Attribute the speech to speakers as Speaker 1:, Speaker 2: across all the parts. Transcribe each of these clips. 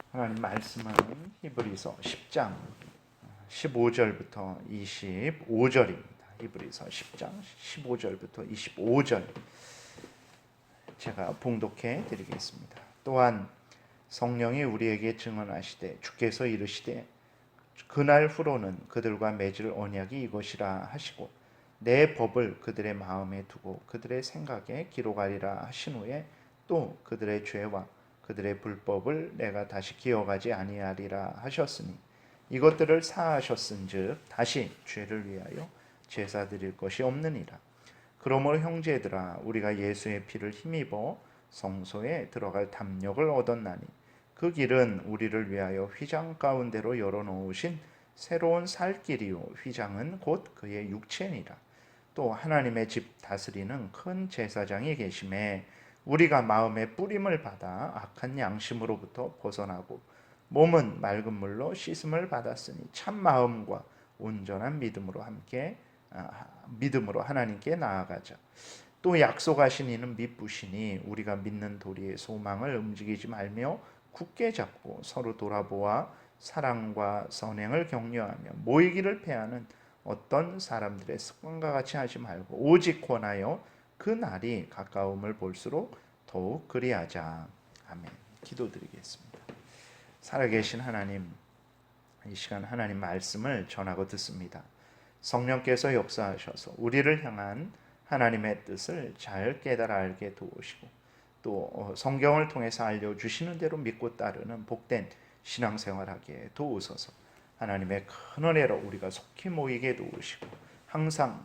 Speaker 1: 하나님 말씀은 히브리서 10장 15절부터 25절입니다. 히브리서 10장 15절부터 25절 제가 봉독해 드리겠습니다. 또한 성령이 우리에게 증언하시되 주께서 이르시되 그날 후로는 그들과 맺을 언약이 이것이라 하시고 내 법을 그들의 마음에 두고 그들의 생각에 기록하리라 하신 후에 또 그들의 죄와 그들의 불법을 내가 다시 기억하지 아니하리라 하셨으니 이것들을 사하셨은즉 다시 죄를 위하여 제사 드릴 것이 없느니라. 그러므로 형제들아 우리가 예수의 피를 힘입어 성소에 들어갈 담력을 얻었나니 그 길은 우리를 위하여 휘장 가운데로 열어놓으신 새로운 살 길이요 휘장은 곧 그의 육체니라. 또 하나님의 집 다스리는 큰 제사장이 계심에 우리가 마음의 뿌림을 받아 악한 양심으로부터 벗어나고 몸은 맑은 물로 씻음을 받았으니 참 마음과 온전한 믿음으로 하나님께 나아가자. 또 약속하신 이는 미쁘시니 우리가 믿는 도리의 소망을 움직이지 말며 굳게 잡고 서로 돌아보아 사랑과 선행을 격려하며 모이기를 패하는 어떤 사람들의 습관과 같이 하지 말고 오직 권하여 그 날이 가까움을 볼수록 더욱 그리하자. 아멘. 기도드리겠습니다. 살아계신 하나님, 이 시간 하나님 말씀을 전하고 듣습니다. 성령께서 역사하셔서 우리를 향한 하나님의 뜻을 잘 깨달아 알게 도우시고 또 성경을 통해서 알려주시는 대로 믿고 따르는 복된 신앙생활하게 도우소서. 하나님의 큰 은혜로 우리가 속히 모이게 도우시고 항상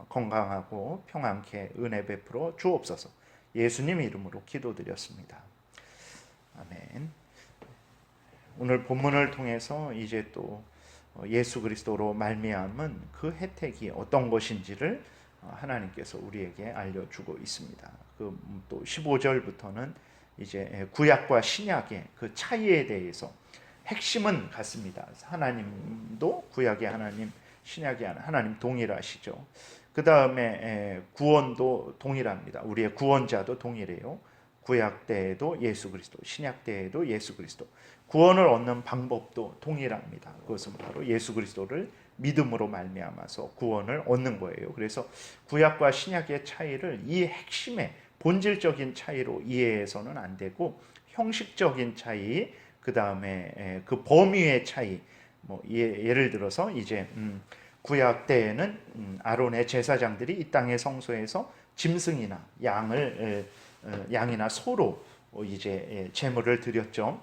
Speaker 1: 건강하고 평안케 은혜 베풀어 주옵소서. 예수님 이름으로 기도드렸습니다. 아멘. 오늘 본문을 통해서 이제 또 예수 그리스도로 말미암은 그 혜택이 어떤 것인지를 하나님께서 우리에게 알려주고 있습니다. 그 또 15절부터는 이제 구약과 신약의 그 차이에 대해서 핵심은 같습니다. 하나님도 구약의 하나님, 신약의 하나님 동일하시죠. 그 다음에 구원도 동일합니다. 우리의 구원자도 동일해요. 구약 때에도 예수 그리스도, 신약 때에도 예수 그리스도. 구원을 얻는 방법도 동일합니다. 그것은 바로 예수 그리스도를 믿음으로 말미암아서 구원을 얻는 거예요. 그래서 구약과 신약의 차이를 이 핵심의 본질적인 차이로 이해해서는 안 되고 형식적인 차이, 그 다음에 그 범위의 차이, 뭐 예를 들어서 이제 구약 때에는 아론의 제사장들이 이 땅의 성소에서 짐승이나 양이나 소로 이제 제물을 드렸죠.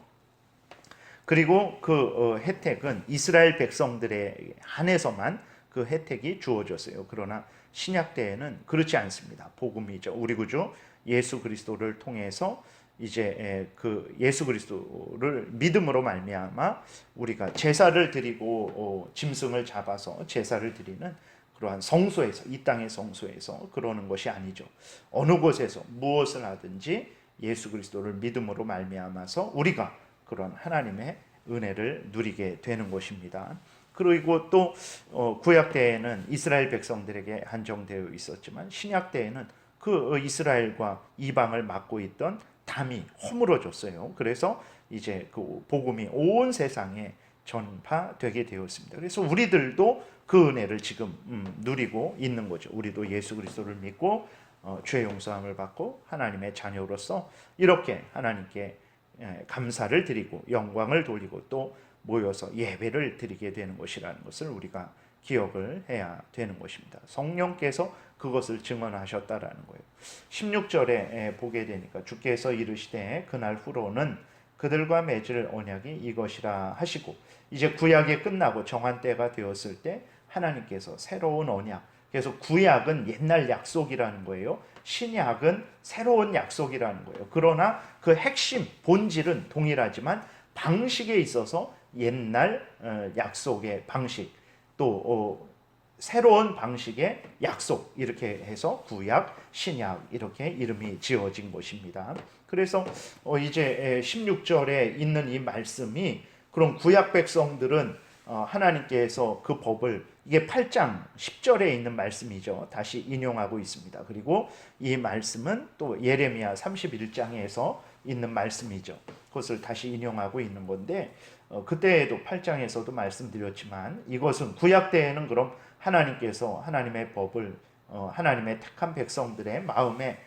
Speaker 1: 그리고 그 혜택은 이스라엘 백성들에 한해서만 그 혜택이 주어졌어요. 그러나 신약 때에는 그렇지 않습니다. 복음이죠. 우리 구주 예수 그리스도를 통해서 이제 그 예수 그리스도를 믿음으로 말미암아 우리가 제사를 드리고 짐승을 잡아서 제사를 드리는 그러한 성소에서, 이 땅의 성소에서 그러는 것이 아니죠. 어느 곳에서 무엇을 하든지 예수 그리스도를 믿음으로 말미암아서 우리가 그런 하나님의 은혜를 누리게 되는 것입니다. 그리고 또 구약 때에는 이스라엘 백성들에게 한정되어 있었지만 신약 때에는 그 이스라엘과 이방을 맡고 있던 담이 허물어졌어요. 그래서 이제 그 복음이 온 세상에 전파되게 되었습니다. 그래서 우리들도 그 은혜를 지금 누리고 있는 거죠. 우리도 예수 그리스도를 믿고 죄 용서함을 받고 하나님의 자녀로서 이렇게 하나님께 감사를 드리고 영광을 돌리고 또 모여서 예배를 드리게 되는 것이라는 것을 우리가 기억을 해야 되는 것입니다. 성령께서 그것을 증언하셨다라는 거예요. 16절에 보게 되니까 주께서 이르시되 그날 후로는 그들과 맺을 언약이 이것이라 하시고 이제 구약이 끝나고 정한 때가 되었을 때 하나님께서 새로운 언약, 그래서 구약은 옛날 약속이라는 거예요. 신약은 새로운 약속이라는 거예요. 그러나 그 핵심, 본질은 동일하지만 방식에 있어서 옛날 약속의 방식, 또 새로운 방식의 약속, 이렇게 해서 구약, 신약 이렇게 이름이 지어진 것입니다. 그래서 이제 16절에 있는 이 말씀이 그럼 구약 백성들은 하나님께서 그 법을, 이게 8장 10절에 있는 말씀이죠. 다시 인용하고 있습니다. 그리고 이 말씀은 또 예레미야 31장에서 있는 말씀이죠. 것을 다시 인용하고 있는 건데 그때에도 8장에서도 말씀드렸지만 이것은 구약 때에는 그럼 하나님께서 하나님의 법을 하나님의 택한 백성들의 마음에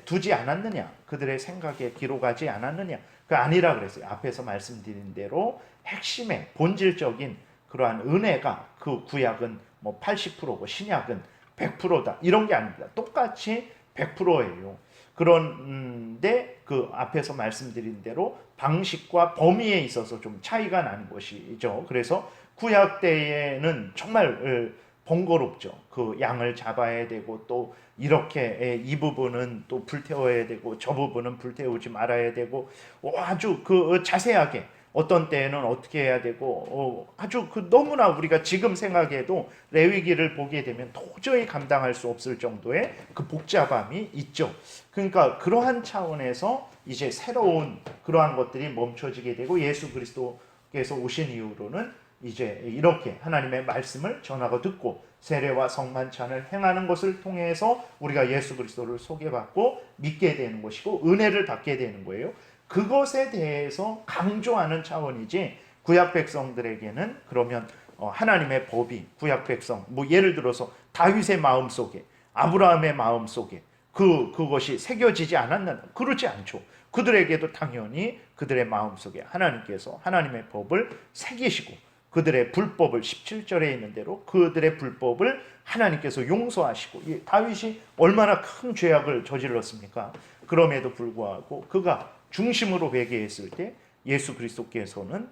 Speaker 1: 두지 않았느냐, 그들의 생각에 기록하지 않았느냐, 그 아니라 그랬어요. 앞에서 말씀드린 대로 핵심의 본질적인 그러한 은혜가 그 구약은 뭐 80%고 신약은 100%다 이런 게 아닙니다. 똑같이 100%예요. 그런데 그 앞에서 말씀드린 대로 방식과 범위에 있어서 좀 차이가 나는 것이죠. 그래서 구약 때에는 정말 번거롭죠. 그 양을 잡아야 되고 또 이렇게 이 부분은 또 불태워야 되고 저 부분은 불태우지 말아야 되고 아주 그 자세하게 어떤 때에는 어떻게 해야 되고 아주 그 너무나 우리가 지금 생각해도 레위기를 보게 되면 도저히 감당할 수 없을 정도의 그 복잡함이 있죠. 그러니까 그러한 차원에서 이제 새로운 그러한 것들이 멈춰지게 되고 예수 그리스도께서 오신 이후로는 이제 이렇게 하나님의 말씀을 전하고 듣고 세례와 성만찬을 행하는 것을 통해서 우리가 예수 그리스도를 소개받고 믿게 되는 것이고 은혜를 받게 되는 거예요. 그것에 대해서 강조하는 차원이지 구약 백성들에게는 그러면 하나님의 법이 구약 백성 뭐 예를 들어서 다윗의 마음속에 아브라함의 마음속에 그것이 새겨지지 않았나? 그렇지 않죠. 그들에게도 당연히 그들의 마음속에 하나님께서 하나님의 법을 새기시고 그들의 불법을 17절에 있는 대로 그들의 불법을 하나님께서 용서하시고 다윗이 얼마나 큰 죄악을 저질렀습니까? 그럼에도 불구하고 그가 중심으로 회개했을 때 예수 그리스도께서는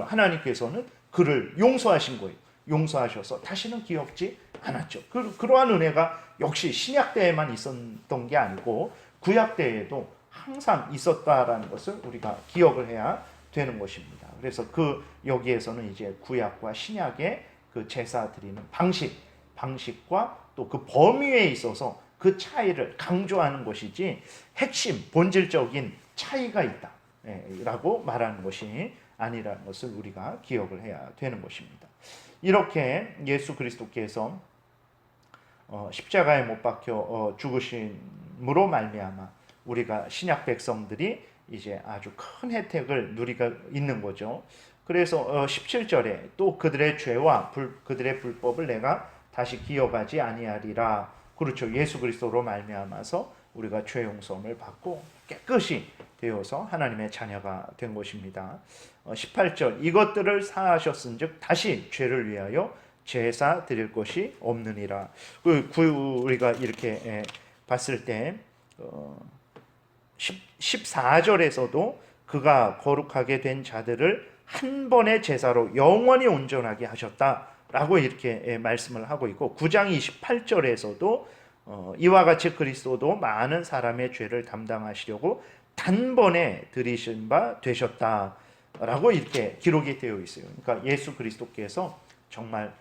Speaker 1: 하나님께서는 그를 용서하신 거예요. 용서하셔서 다시는 기억지 않았죠. 그러한 은혜가 역시 신약 때에만 있었던 게 아니고 구약 때에도 항상 있었다라는 것을 우리가 기억을 해야 되는 것입니다. 그래서 여기에서는 이제 구약과 신약의 그 제사 드리는 방식과 또 그 범위에 있어서 그 차이를 강조하는 것이지 핵심 본질적인 차이가 있다 라고 말하는 것이 아니라는 것을 우리가 기억을 해야 되는 것입니다. 이렇게 예수 그리스도께서 십자가에 못 박혀 죽으심으로 말미암아 우리가 신약 백성들이 이제 아주 큰 혜택을 누리고 있는 거죠. 그래서 17절에 또 그들의 죄와 그들의 불법을 내가 다시 기억하지 아니하리라. 그렇죠. 예수 그리스도로 말미암아서 우리가 죄 용서를 받고 깨끗이 되어서 하나님의 자녀가 된 것입니다. 18절 이것들을 사하셨은즉 다시 죄를 위하여 제사 드릴 것이 없느니라. 우리가 이렇게 봤을 때 14절에서도 그가 거룩하게 된 자들을 한 번의 제사로 영원히 온전하게 하셨다라고 이렇게 말씀을 하고 있고 9장 28절에서도 이와 같이 그리스도도 많은 사람의 죄를 담당하시려고 단번에 들이신 바 되셨다라고 이렇게 기록이 되어 있어요. 그러니까 예수 그리스도께서 정말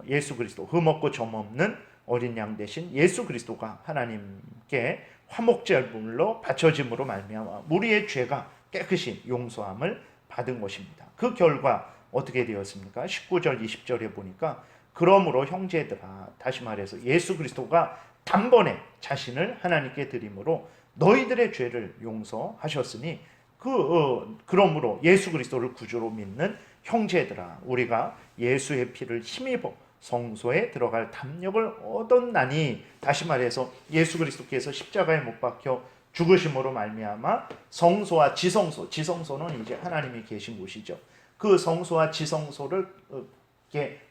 Speaker 1: 예수 그리스도 흠없고 점없는 어린 양 대신 예수 그리스도가 하나님께 화목제물로 바쳐짐으로 말미암아 우리의 죄가 깨끗이 용서함을 받은 것입니다. 그 결과 어떻게 되었습니까? 19절 20절에 보니까 그러므로 형제들아 다시 말해서 예수 그리스도가 단번에 자신을 하나님께 드림으로 너희들의 죄를 용서하셨으니 그러므로 예수 그리스도를 구주로 믿는 형제들아 우리가 예수의 피를 힘입어 성소에 들어갈 담력을 얻었나니 다시 말해서 예수 그리스도께서 십자가에 못 박혀 죽으심으로 말미암아 성소와 지성소는 이제 하나님이 계신 곳이죠. 그 성소와 지성소를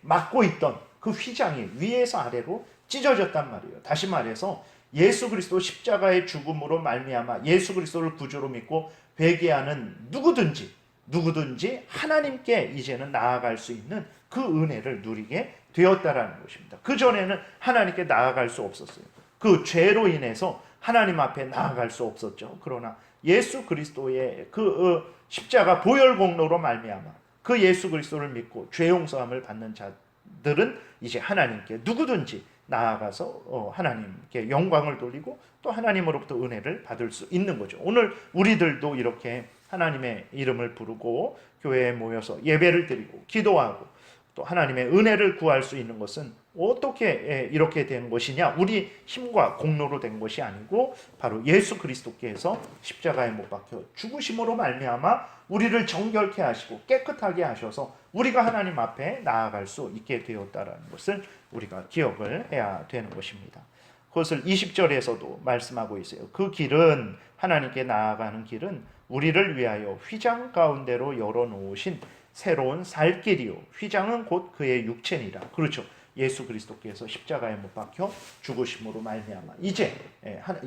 Speaker 1: 막고 있던 그 휘장이 위에서 아래로 찢어졌단 말이에요. 다시 말해서 예수 그리스도 십자가의 죽음으로 말미암아 예수 그리스도를 구주로 믿고 회개하는 누구든지 하나님께 이제는 나아갈 수 있는 그 은혜를 누리게 되었다라는 것입니다. 그 전에는 하나님께 나아갈 수 없었어요. 그 죄로 인해서 하나님 앞에 나아갈 수 없었죠. 그러나 예수 그리스도의 그 십자가 보혈 공로로 말미암아 그 예수 그리스도를 믿고 죄 용서함을 받는 자들은 이제 하나님께 누구든지 나아가서 하나님께 영광을 돌리고 또 하나님으로부터 은혜를 받을 수 있는 거죠. 오늘 우리들도 이렇게 하나님의 이름을 부르고 교회에 모여서 예배를 드리고 기도하고 또 하나님의 은혜를 구할 수 있는 것은 어떻게 이렇게 된 것이냐? 우리 힘과 공로로 된 것이 아니고 바로 예수 그리스도께서 십자가에 못 박혀 죽으심으로 말미암아 우리를 정결케 하시고 깨끗하게 하셔서 우리가 하나님 앞에 나아갈 수 있게 되었다라는 것을 우리가 기억을 해야 되는 것입니다. 그것을 20절에서도 말씀하고 있어요. 그 길은, 하나님께 나아가는 길은 우리를 위하여 휘장 가운데로 열어놓으신 새로운 살 길이요, 휘장은 곧 그의 육체니라. 그렇죠. 예수 그리스도께서 십자가에 못 박혀 죽으심으로 말미암아 이제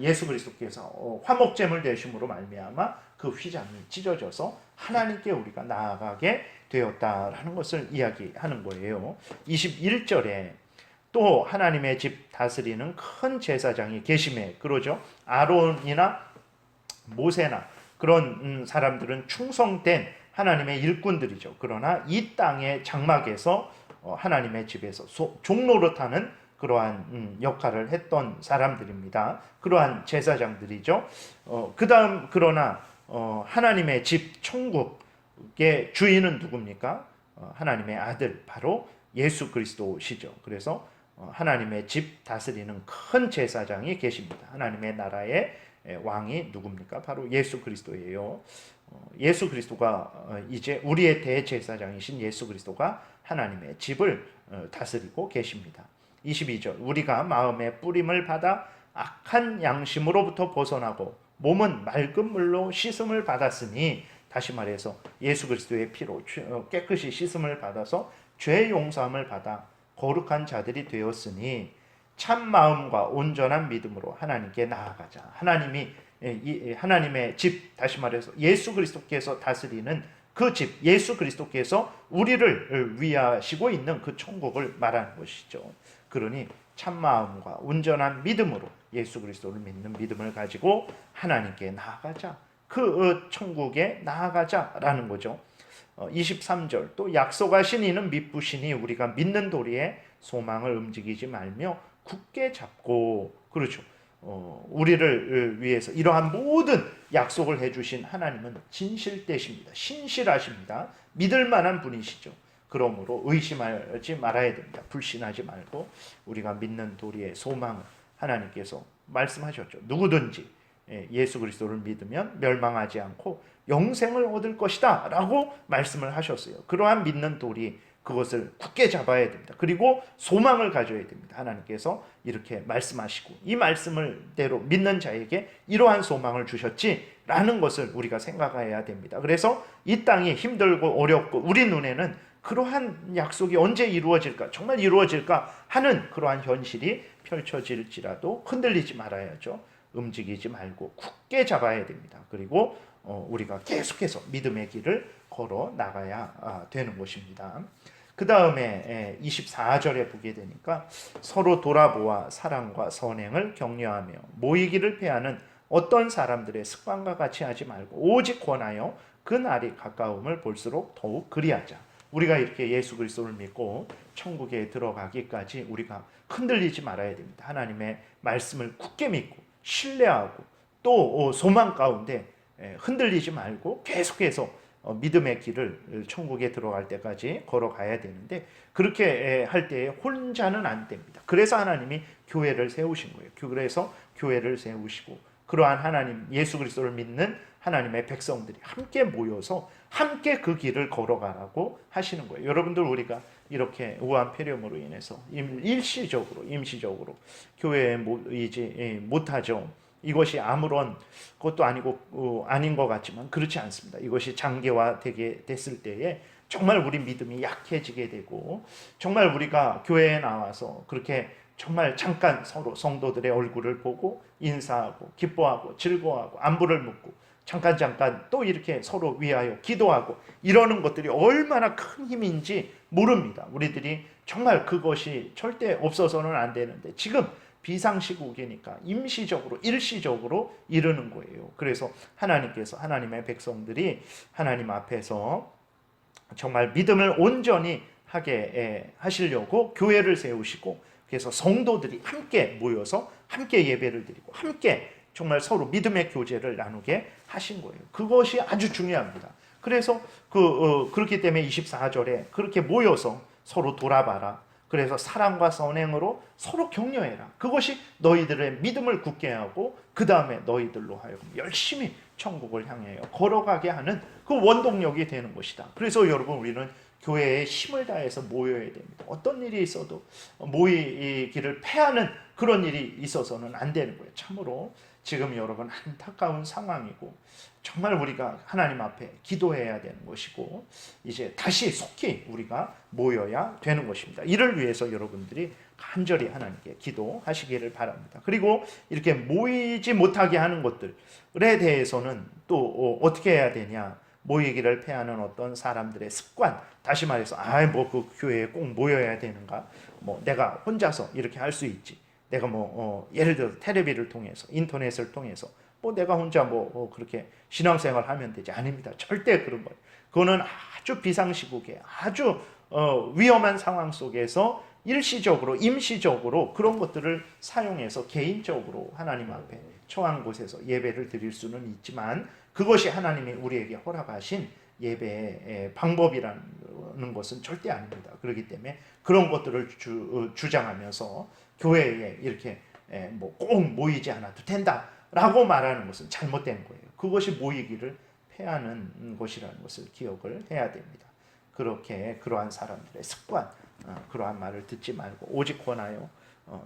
Speaker 1: 예수 그리스도께서 화목제물 되심으로 말미암아 그 휘장이 찢어져서 하나님께 우리가 나아가게 되었다라는 것을 이야기하는 거예요. 21절에 또 하나님의 집 다스리는 큰 제사장이 계심에, 그러죠. 아론이나 모세나 그런 사람들은 충성된 하나님의 일꾼들이죠. 그러나 이 땅의 장막에서 하나님의 집에서 종노릇하는 그러한 역할을 했던 사람들입니다. 그러한 제사장들이죠. 그 다음, 그러나 하나님의 집 천국의 주인은 누굽니까? 하나님의 아들, 바로 예수 그리스도시죠. 그래서 하나님의 집 다스리는 큰 제사장이 계십니다. 하나님의 나라의 왕이 누굽니까? 바로 예수 그리스도예요. 예수 그리스도가 이제 우리의 대제사장이신 예수 그리스도가 하나님의 집을 다스리고 계십니다. 22절, 우리가 마음의 뿌림을 받아 악한 양심으로부터 벗어나고 몸은 맑은 물로 씻음을 받았으니, 다시 말해서 예수 그리스도의 피로 깨끗이 씻음을 받아서 죄 용서함을 받아 거룩한 자들이 되었으니 참 마음과 온전한 믿음으로 하나님께 나아가자. 하나님의 집, 다시 말해서 예수 그리스도께서 다스리는 그 집, 예수 그리스도께서 우리를 위하시고 있는 그 천국을 말하는 것이죠. 그러니 참 마음과 온전한 믿음으로 예수 그리스도를 믿는 믿음을 가지고 하나님께 나아가자. 그 천국에 나아가자라는 거죠. 23절, 또 약속하신 이는 미쁘시니 우리가 믿는 도리에 소망을 움직이지 말며 굳게 잡고, 그렇죠. 우리를 위해서 이러한 모든 약속을 해주신 하나님은 진실되십니다. 신실하십니다. 믿을 만한 분이시죠. 그러므로 의심하지 말아야 됩니다. 불신하지 말고 우리가 믿는 도리의 소망을 하나님께서 말씀하셨죠. 누구든지 예수 그리스도를 믿으면 멸망하지 않고 영생을 얻을 것이다 라고 말씀을 하셨어요. 그러한 믿는 도리, 그것을 굳게 잡아야 됩니다. 그리고 소망을 가져야 됩니다. 하나님께서 이렇게 말씀하시고 이 말씀을 대로 믿는 자에게 이러한 소망을 주셨지라는 것을 우리가 생각해야 됩니다. 그래서 이 땅이 힘들고 어렵고 우리 눈에는 그러한 약속이 언제 이루어질까, 정말 이루어질까 하는 그러한 현실이 펼쳐질지라도 흔들리지 말아야죠. 움직이지 말고 굳게 잡아야 됩니다. 그리고 우리가 계속해서 믿음의 길을 걸어 나가야 되는 것입니다. 그 다음에 24절에 보게 되니까 서로 돌아보아 사랑과 선행을 격려하며 모이기를 패하는 어떤 사람들의 습관과 같이 하지 말고 오직 권하여 그 날이 가까움을 볼수록 더욱 그리하자. 우리가 이렇게 예수 그리스도를 믿고 천국에 들어가기까지 우리가 흔들리지 말아야 됩니다. 하나님의 말씀을 굳게 믿고 신뢰하고 또 소망 가운데 흔들리지 말고 계속해서 믿음의 길을 천국에 들어갈 때까지 걸어가야 되는데, 그렇게 할 때에 혼자는 안 됩니다. 그래서 하나님이 교회를 세우신 거예요. 그래서 교회를 세우시고 그러한 하나님, 예수 그리스도를 믿는 하나님의 백성들이 함께 모여서 함께 그 길을 걸어가라고 하시는 거예요. 여러분들, 우리가 이렇게 우한 폐렴으로 인해서 임시적으로 교회에 모이지 못하죠. 이것이 아무런 것도 아니고 아닌 것 같지만 그렇지 않습니다. 이것이 장기화되게 됐을 때에 정말 우리 믿음이 약해지게 되고, 정말 우리가 교회에 나와서 그렇게 정말 잠깐 서로 성도들의 얼굴을 보고 인사하고 기뻐하고 즐거워하고 안부를 묻고 잠깐 또 이렇게 서로 위하여 기도하고 이러는 것들이 얼마나 큰 힘인지 모릅니다. 우리들이 정말 그것이 절대 없어서는 안 되는데 지금 비상시국이니까 임시적으로 일시적으로 이르는 거예요. 그래서 하나님께서 하나님의 백성들이 하나님 앞에서 정말 믿음을 온전히 하게 하시려고 교회를 세우시고, 그래서 성도들이 함께 모여서 함께 예배를 드리고 함께 정말 서로 믿음의 교제를 나누게 하신 거예요. 그것이 아주 중요합니다. 그래서 그렇기 때문에 24절에 그렇게 모여서 서로 돌아봐라. 그래서 사랑과 선행으로 서로 격려해라. 그것이 너희들의 믿음을 굳게 하고 그 다음에 너희들로 하여금 열심히 천국을 향해 걸어가게 하는 그 원동력이 되는 것이다. 그래서 여러분, 우리는 교회에 힘을 다해서 모여야 됩니다. 어떤 일이 있어도 모이기를 패하는 그런 일이 있어서는 안 되는 거예요. 참으로 지금 여러분 안타까운 상황이고 정말 우리가 하나님 앞에 기도해야 되는 것이고 이제 다시 속히 우리가 모여야 되는 것입니다. 이를 위해서 여러분들이 간절히 하나님께 기도하시기를 바랍니다. 그리고 이렇게 모이지 못하게 하는 것들에 대해서는 또 어떻게 해야 되냐? 모이기를 패하는 어떤 사람들의 습관, 다시 말해서 뭐 그 교회에 꼭 모여야 되는가? 뭐 내가 혼자서 이렇게 할 수 있지. 내가 예를 들어 텔레비를 통해서 인터넷을 통해서 내가 혼자 그렇게 신앙생활 하면 되지. 아닙니다. 절대 그런 거예요. 그거는 아주 비상시국에 아주 위험한 상황 속에서 일시적으로 임시적으로 그런 것들을 사용해서 개인적으로 하나님 앞에 처한 곳에서 예배를 드릴 수는 있지만 그것이 하나님이 우리에게 허락하신 예배의 방법이라는 것은 절대 아닙니다. 그렇기 때문에 그런 것들을 주장하면서 교회에 이렇게 꼭 모이지 않아도 된다라고 말하는 것은 잘못된 거예요. 그것이 모이기를 패하는 것이라는 것을 기억을 해야 됩니다. 그렇게 그러한 사람들의 습관, 그러한 말을 듣지 말고 오직 권하여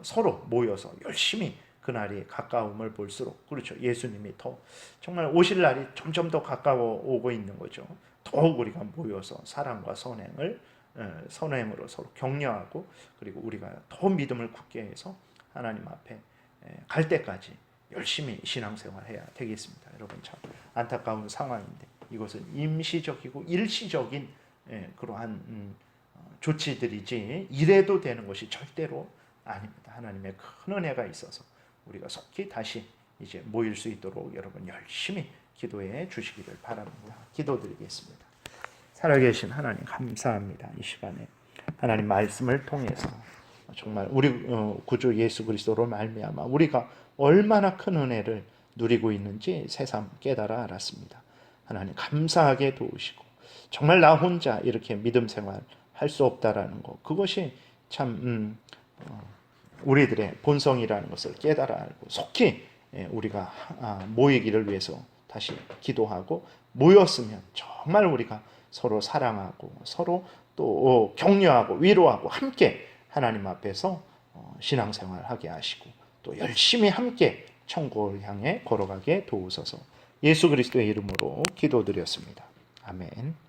Speaker 1: 서로 모여서 열심히 그날이 가까움을 볼수록, 그렇죠, 예수님이 더 정말 오실 날이 점점 더 가까워 오고 있는 거죠. 더욱 우리가 모여서 사랑과 선행으로 서로 격려하고 그리고 우리가 더 믿음을 굳게 해서 하나님 앞에 갈 때까지 열심히 신앙생활 해야 되겠습니다. 여러분, 참 안타까운 상황인데 이것은 임시적이고 일시적인 그러한 조치들이지 이래도 되는 것이 절대로 아닙니다. 하나님의 큰 은혜가 있어서 우리가 속히 다시 이제 모일 수 있도록 여러분 열심히 기도해 주시기를 바랍니다. 기도드리겠습니다. 살아계신 하나님, 감사합니다. 이 시간에 하나님 말씀을 통해서 정말 우리 구주 예수 그리스도로 말미암아 우리가 얼마나 큰 은혜를 누리고 있는지 새삼 깨달아 알았습니다. 하나님, 감사하게 도우시고 정말 나 혼자 이렇게 믿음 생활 할 수 없다라는 것, 그것이 참 우리들의 본성이라는 것을 깨달아 알고 속히 우리가 모이기를 위해서 다시 기도하고 모였으면 정말 우리가 서로 사랑하고 서로 또 격려하고 위로하고 함께 하나님 앞에서 신앙생활하게 하시고 또 열심히 함께 천국을 향해 걸어가게 도우소서. 예수 그리스도의 이름으로 기도드렸습니다. 아멘.